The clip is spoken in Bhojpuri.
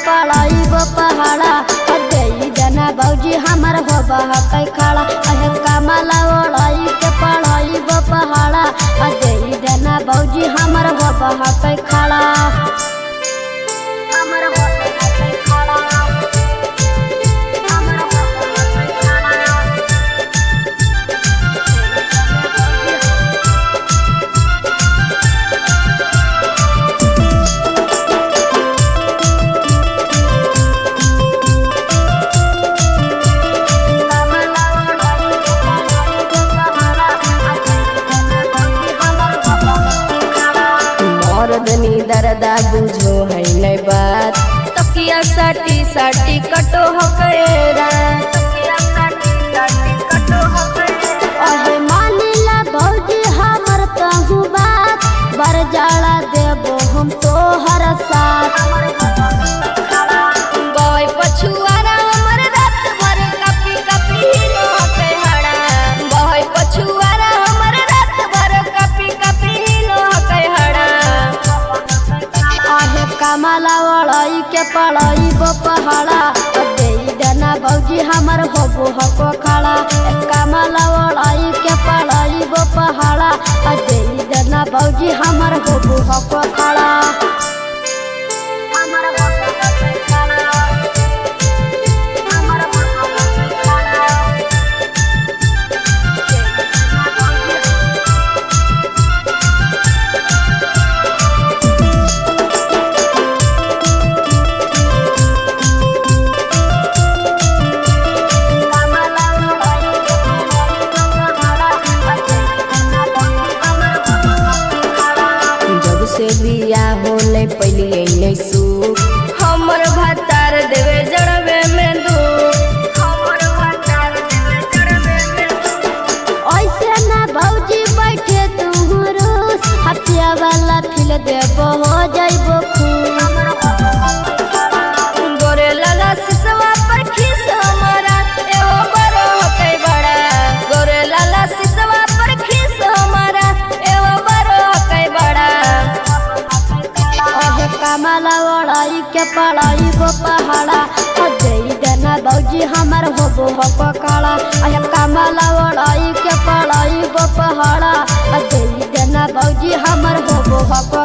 पड़ाई वो पहाड़ा दे देना भौजी हमर हो बहकै खड़ा अहे कमला ओढ़ाई के पढ़ाई वो पहाड़ा दे देना भौजी हमर हो बहकै खड़ा हमर हो बहकै खड़ा हमर हो बहकै खड़ा मर्दनी दर्दा बुझो है नहीं बात तकिया साटी साटी कटो हो गएरा अहे मानिला भौजी हमर कहूँ बात बर जाला देबो हम तो हर साथ बॉय पछुआरा हमर रात भर कपी कपी हीरो के हड़ा बॉय पछुआरा हमर रात भर कपी कपी हीरो के हड़ा आहे कमला ओढ़ाई के पढ़ाई वो पहाड़ा दे देना भौजी हमर होबो हको खड़ा कमला ओढ़ाई के पढ़ाई वो पहाड़ा दे देना भौजी हमर होबो हको खड़ा हमर होबो हको खड़ा हमर होबो हको खड़ा से बिया होले पहले नहीं सुख हमर भातार देवे जड़वे में दुख हमर भातार देवे जड़वे में दुख ऐसे ना भौजी बैठे तू रोस हथिया वाला फिल देबो हो जाइबो खुश गोरे लाला सिसवा पर खीस हमारा एहो बड़ो होके बड़ा गोरे लाला सिसवा पर खीस हमारा एहो बड़ो होके बड़ा अहे कमला ओढ़ाई के पढ़ाई वो पहाड़ा दे देना भौजी हमर होबो हको खड़ा अहे कमला ओढ़ाई के पढ़ाई वो पहाड़ा दे देना भौजी हमर होबो हको